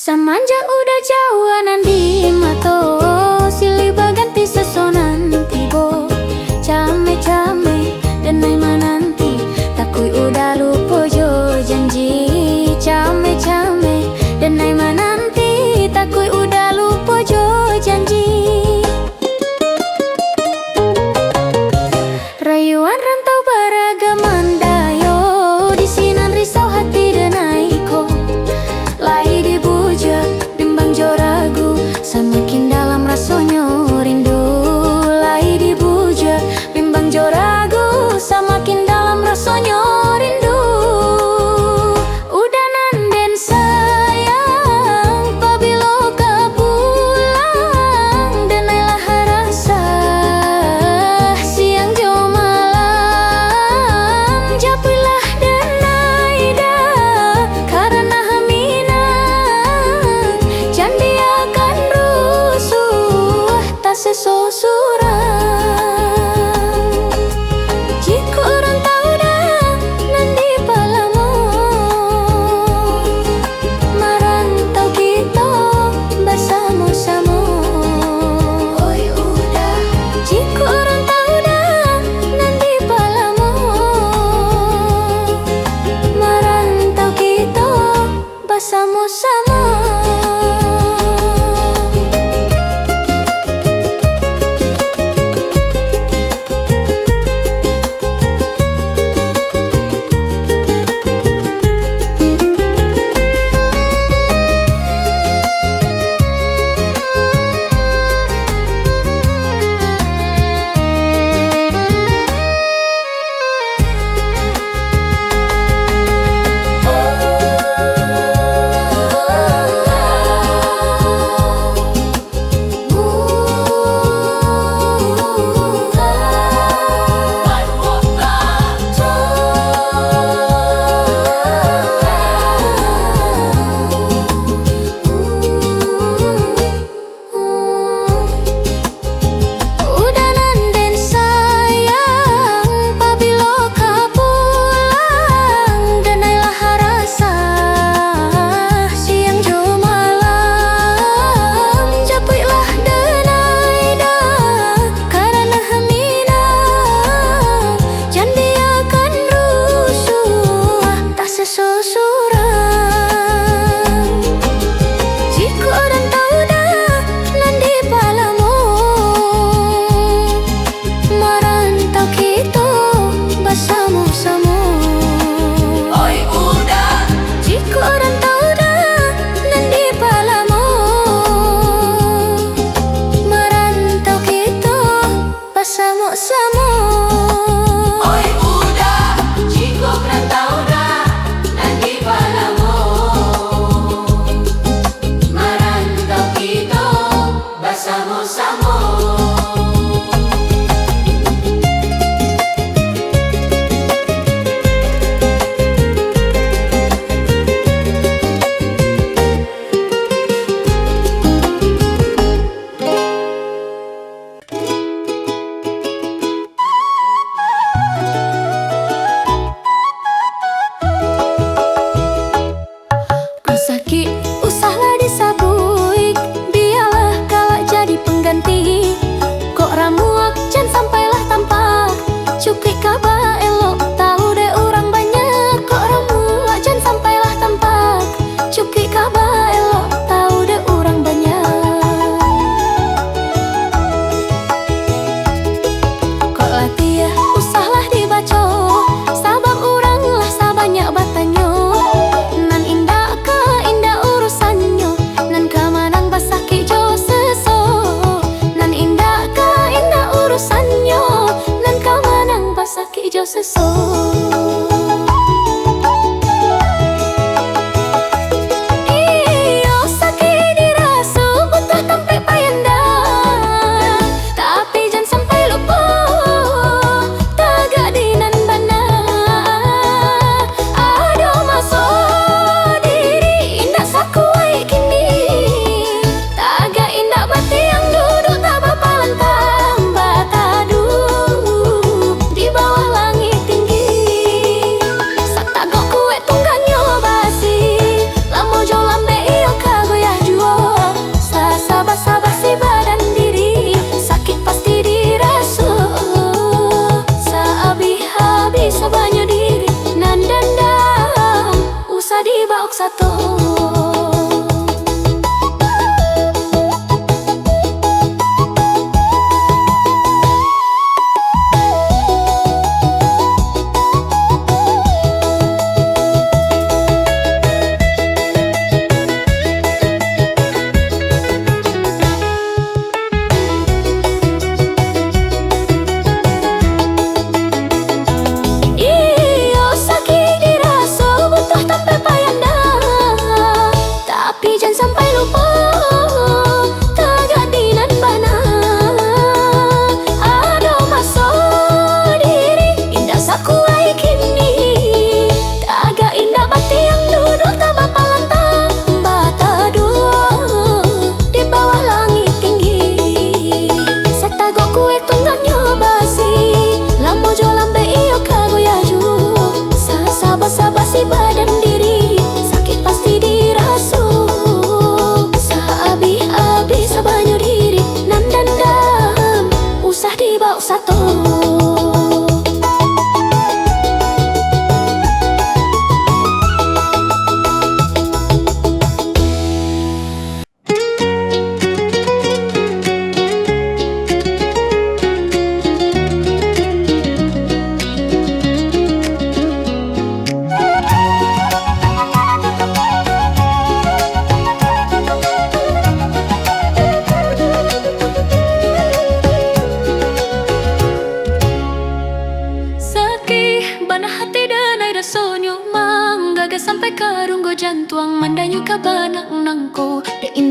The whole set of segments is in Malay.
Samanja udah jauhanan di mato, silih baganti sesonan tibo. Came-came denai mananti, takui udah lupa jo janji. Came-came denai mananti, takui udah lupa jo janji. Rayuan rantau beragaman dayo, di sinan risau hati denaiko. Lai dibuja bimbang jo ragu, semakin dalam rasanya rindu. Lai dibuja bimbang jo ragu, semakin dalam rasanya rindu. Udah nanden sayang, pabilo ka pulang, denailah rasa siang jo malam. Japilah denai dah, karena haminan candi akan rusuh tak sesosuran. Jika orang tahu dah nanti palamu, merantau kita bersama-sama. Oi udah, jika orang tahu dah nanti palamu, merantau kita bersama-sama.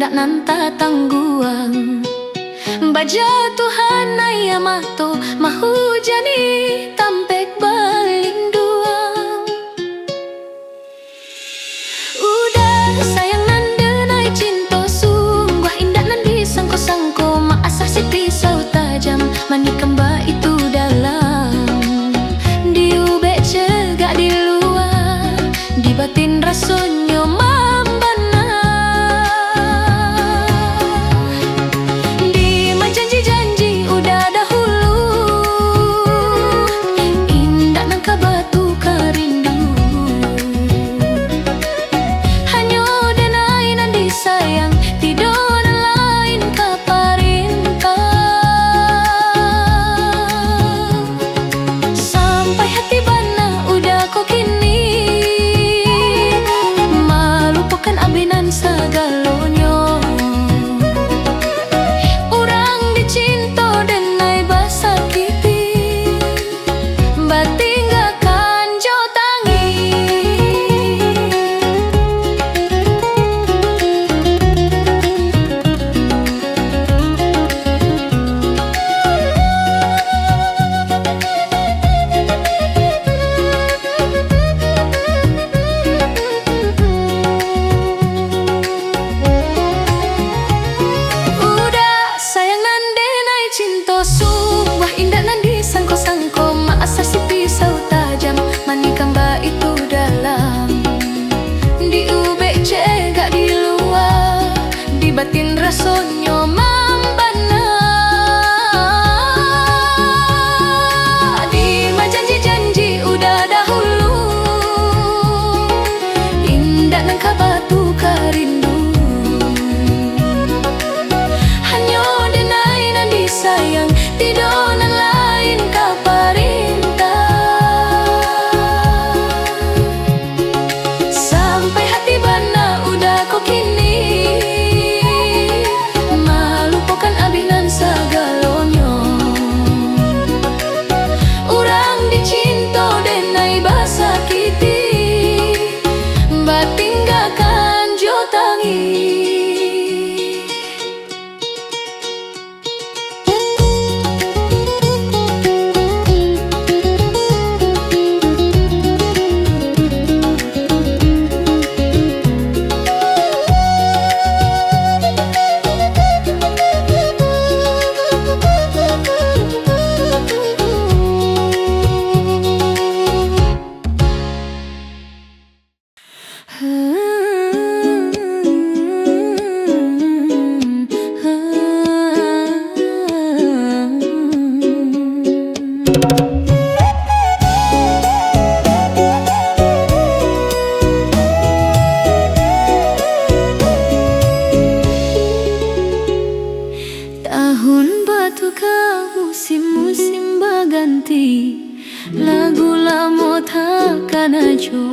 indak nanta tangguang. Baja Tuhan ayah mato mahujani tampek balinduang. Udah sayang nandenai cinta sungguh indak nandi sangko-sangko maasah si pisau tajam manikam ba itu dalam. Di ube cegak di luar, di batin rasonyo mambana. Di janji-janji udah dahulu, indak nangka batu karindu. Hanya denai nandi sayang, tidur lain kaparinta. Sampai hati bana udah kok kini malupakan abinan sagalonyo. Urang dicinta denai basakiti, batinggakan jo tangi. Udah sayang nandenai cinta sungguh indak nandi sangko-sangko maasah si pisau tajam manikam ba itu dalam. Di ube cegak di luar, di batin rasonyo mambana. Di janji-janji udah dahulu, indak nangka batu karindu. Hanya denai nandi sayang, tidonan lain kaparinta. Sampai hati bana udah kok kini malupakan abinan sagalonyo. Urang dicinta denai basakiti, batinggakan jo tangi. Tahun batuka musim-musim baganti, lagu lamo takkan ajo.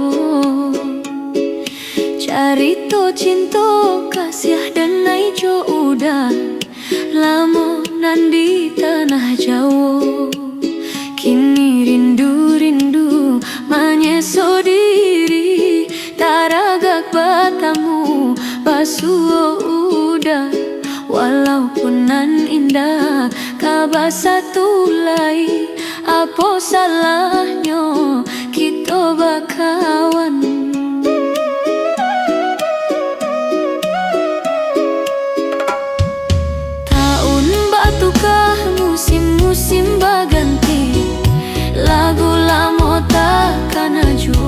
Carito cinta kasih dan naijo udah lamo nandi tanah Jawa. Kini rindu-rindu menyeso diri, taragak batamu basuh udah. Walaupun nan indah kabar satu lai, apa salahnya kita bakawan. Tahun batukah musim-musim baganti, lagu lamo takkan ajo.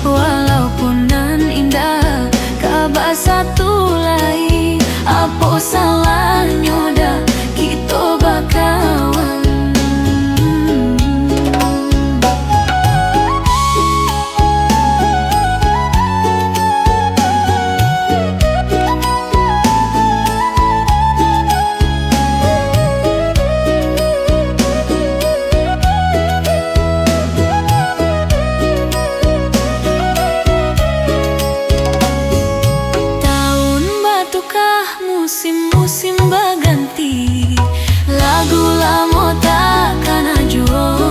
Walaupun nan indah kabar satu lain, Apa salahnya dah kita bakawan. Musim-musim berganti, lagu lama takkan ajua.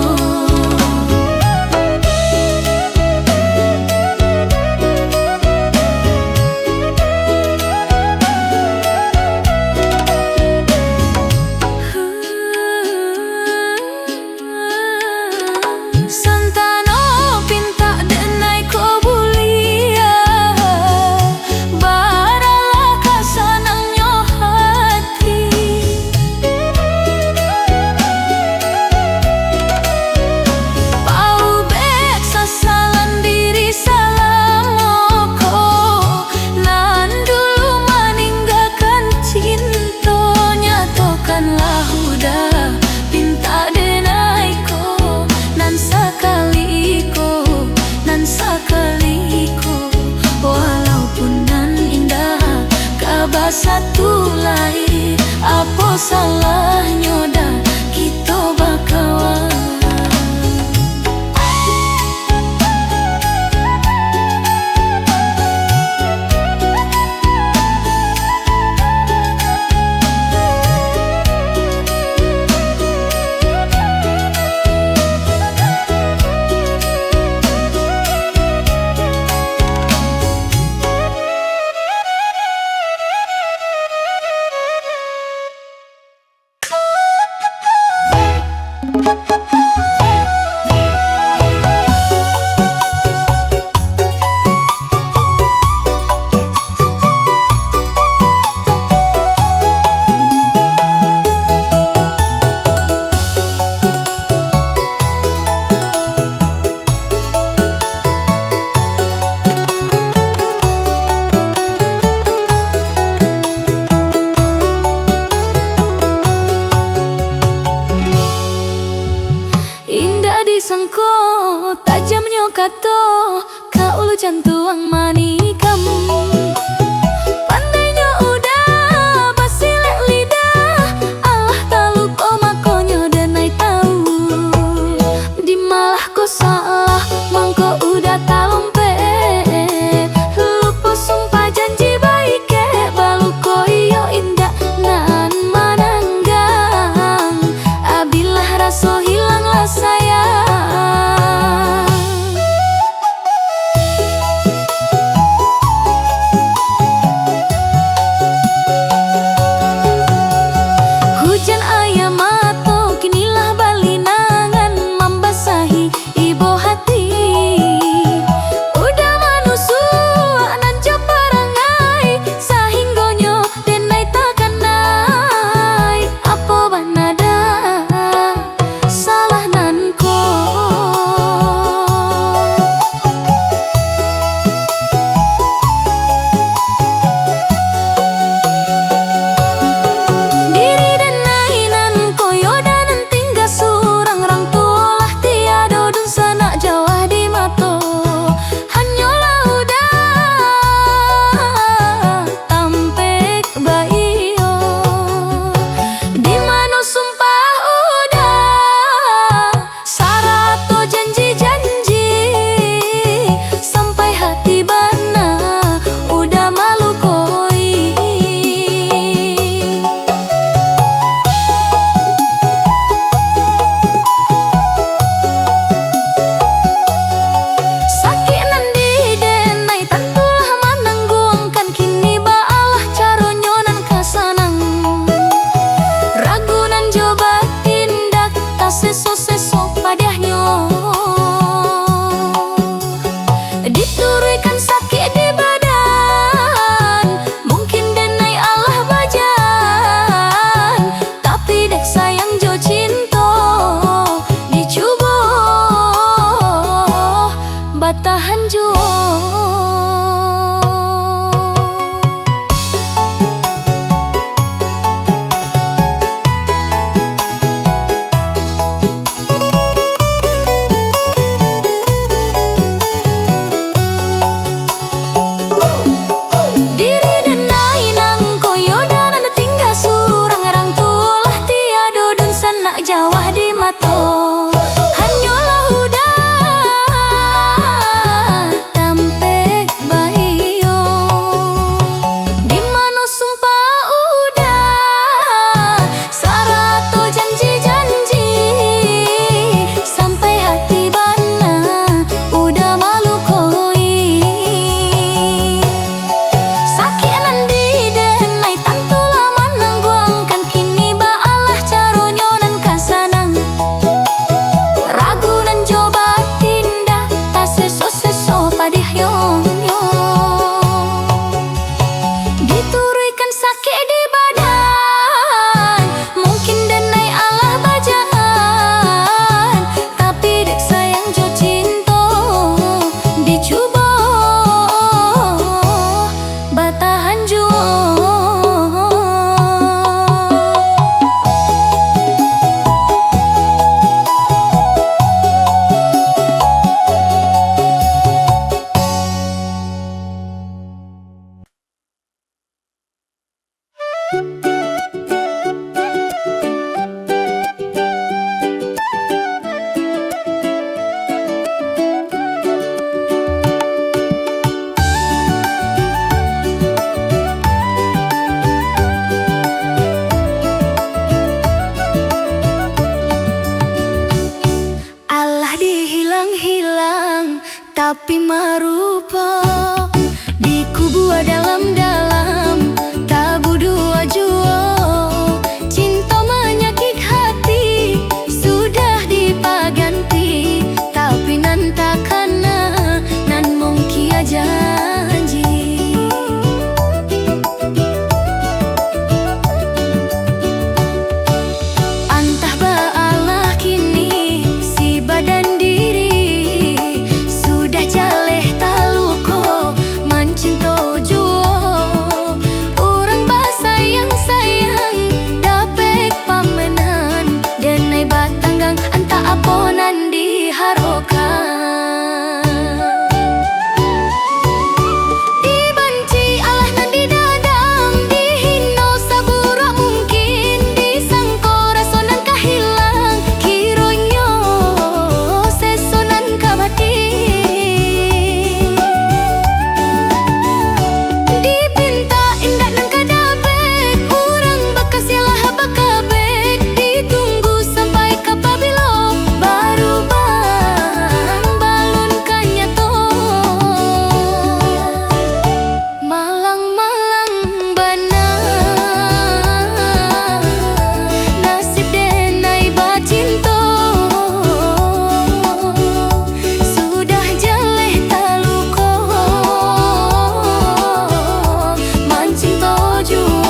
Santano pinta denai ko bulia, baralah kasanangnya hati. Pau bek sasalan diri salamoko, nan dulu meninggalkan cintonya. Tokanlah udah pinta denaiko, nan sakaliko, walaupun nan indah kabar satu lain. Apa salahnya dah kita bakawan. Disangko tajamnya kato kaulu cantuang manikam. Pandainya udah basilek lidah, Allah taluko makonyo denai tahu. Di malah ko salah mangko udah talompe, lupa sumpah janji baik baluko iyo indah nan mananggang. Abilah rasa hilanglah saya. sakit di badan. Mungkin denai alah bajaan, tapi dek sayang jo cinta dicuba batahan jo. Alah dihilang-hilang tapi marupa dikubur dalam-dalam tabu dua jua. Cinta menyakit hati sudah dipaganti, tapi nan takana nan mungkin janji. Antah baalah kini si badan diri sudah jaleh taluko mancinto juo. Orang basayang-sayang dapet pamenan denai batanggang anta aponan diharokan. Dibanci alah nan didadam, dihino sabura mungkin, disangko rasonan kahilang, kironyo sesonan kabatin. Dipinta indah nan kadabek, urang bekas yalah bakabek, ditunggu sampai kapabilo baru bang balun kanyato. Malang-malang bana nasib denai bacinto sudah jaleh taluko mancinto juo.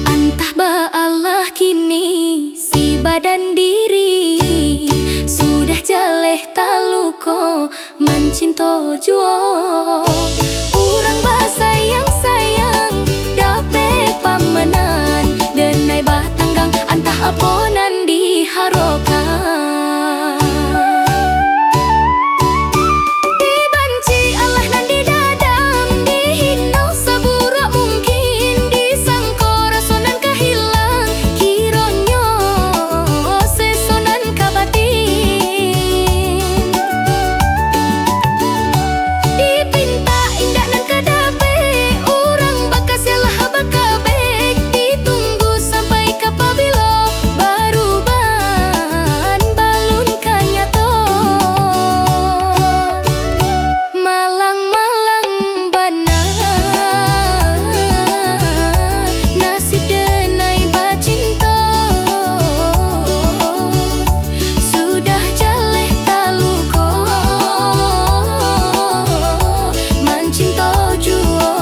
Antah baalah kini si badan diri sudah jaleh taluko mancinto juo. Urang basayang-sayang dapet pamenan denai batanggang antah aponan diharokan. Dibanci alah nan didadam, dihino sabura mungkin, disangko rasonan kahilang, kironyo sesonan kabatin. Dipinta indah nan kadabe, urang bakas yalah bakabek, ditunggu sampai kapabilo baru ban balun kanyato. Malang-malang bana nasib denai bacinto sudah jaleh taluko mancinto juo.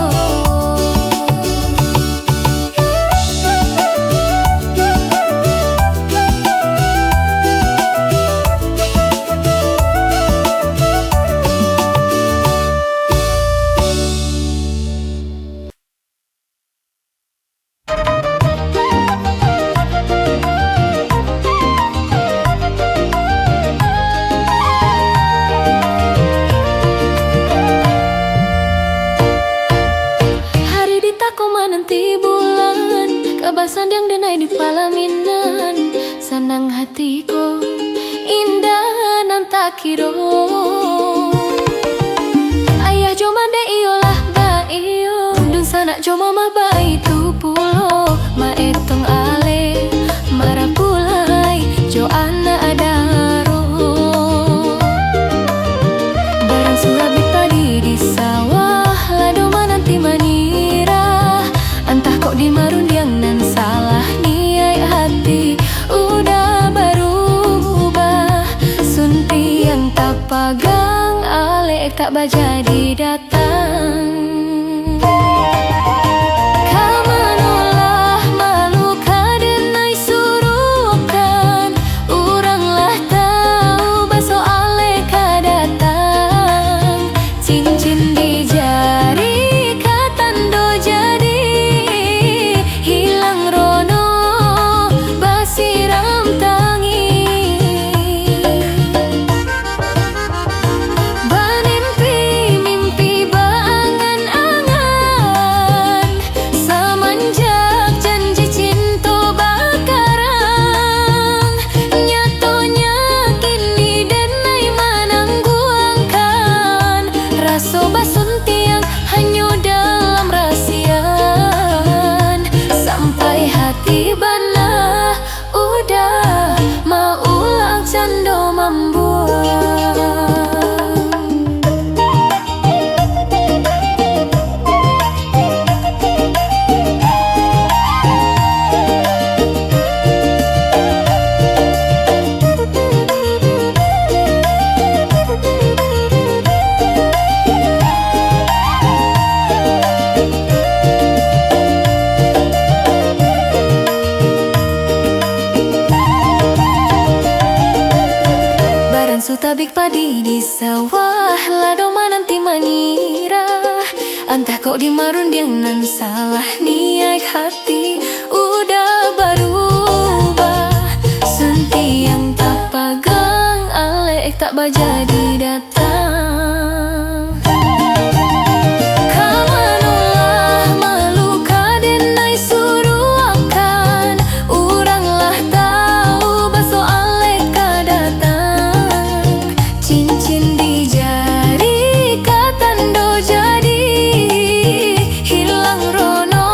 Hari ditako menanti bulan, kebasan yang denai di palaminan, senang hatiku indah nan tak kiro. Ayah jo mande iolah ba iyo, dun sana jo mama ba itu pulo. jadi datang. Kamanolah malu kadenai suruhkan, uranglah tahu baso ale kadatang. Cincin di jari katando jadi hilang rono basiram tangi. Banimpi mimpi baangan-angan, semenjak janji cinta bakarang. Nyatonya kini denai manangguangkan, raso basuntiang hanya dalam rahasian. Sampai hati bana udah mau ulang cando membuang. Sutabik padi di sawah, lado nanti mengira entah kok di marundiang nan salah niat hati udah berubah. Senti yang tak pegang alek tak bajadi datang. Kamanolah malu kadenai suruhkan, uranglah tahu baso alek kadatang. Cincin di jari katando jadi hilang rono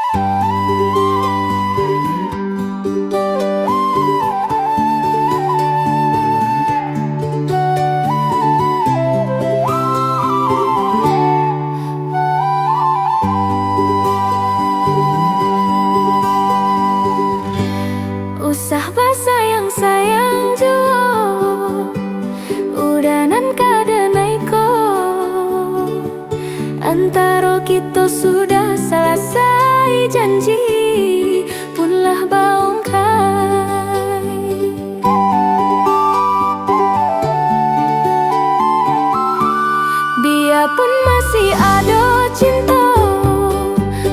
Usah basayang sayang jo udanan kadenai ko antaro kita sudah selesai janji punlah baungkai biarpun masih ada cinta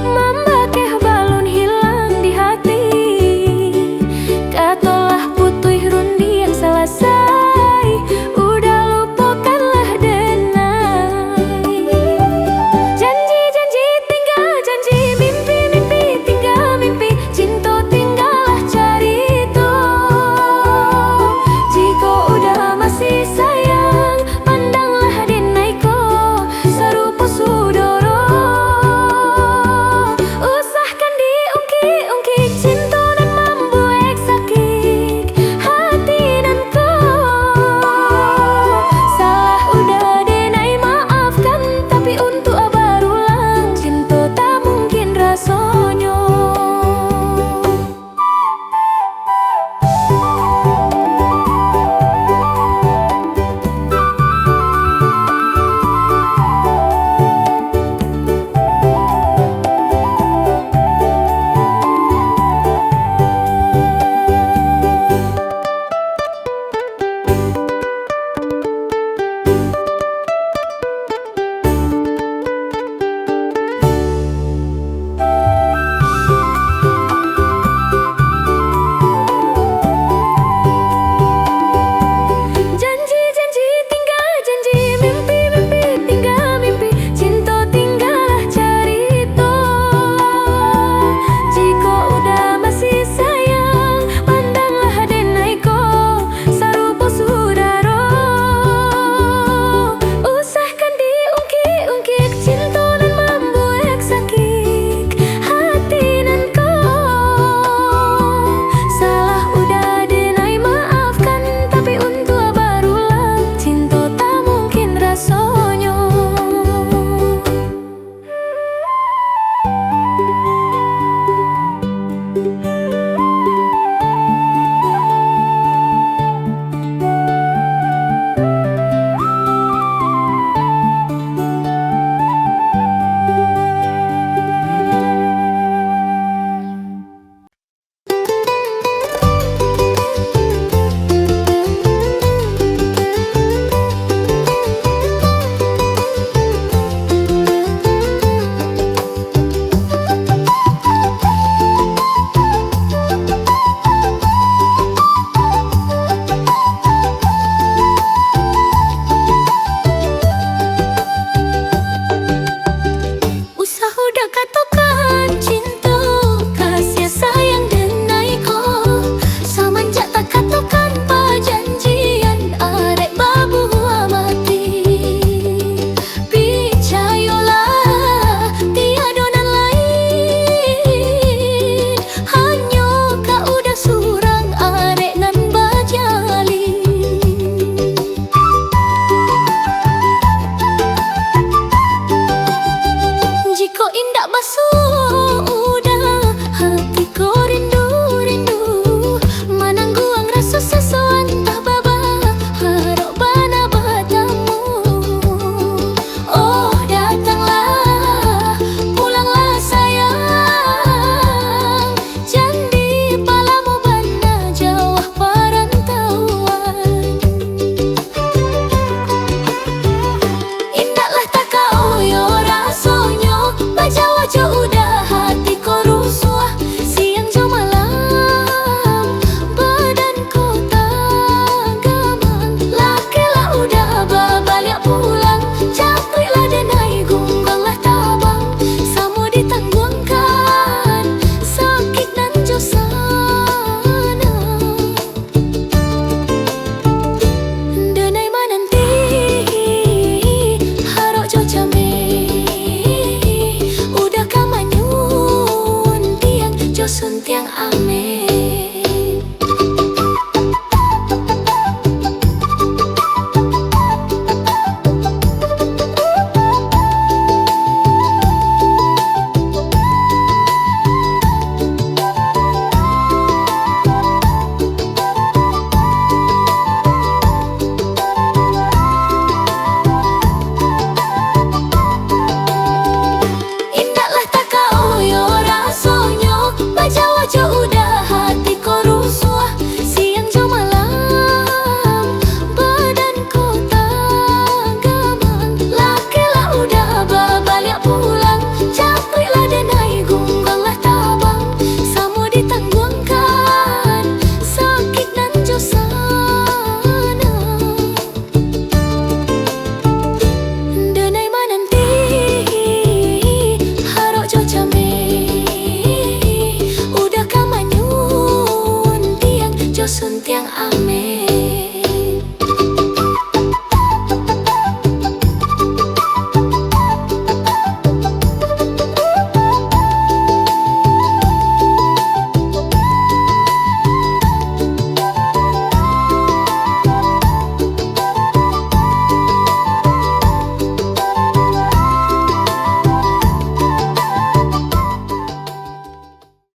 membakeh balon hilang di hati katolah putih rundi yang selesai udah lupakanlah denai janji-janji tinggal janji mimpi-mimpi tinggal mimpi cinta tinggallah carito jika udah masih sayang pandanglah denai ko serupa saudara usahkan diungkit-ungkit cinta dan membuat sakit hati dan ko salah udah denai maafkan tapi untuk berulang cinta tak mungkin rasanya. Janji-janji tinggal janji mimpi-mimpi tinggal mimpi cinta tinggallah carito jika udah masih sayang pandanglah denai ko serupa saudara usahkan diungkit-ungkit cinta dan membuat sakit hati dan ko salah udah denai maafkan tapi untuk berulang cinta tak mungkin rasanya. Usah udah katakan cinta kasih sayang denai ko semenjak tak katakan perjanjian arek babu mati percayalah tiada nan lain hanya kau udah surang arek nan berjalin jika indak basuh udah hatiku rindu-rindu menangguang rasa sesuatu entah baba harap bana bertemu oh datanglah pulanglah sayang janji palamu bana jauh perantauan indaklah tak kau yo rasanya baca wajah udah hatiku aman.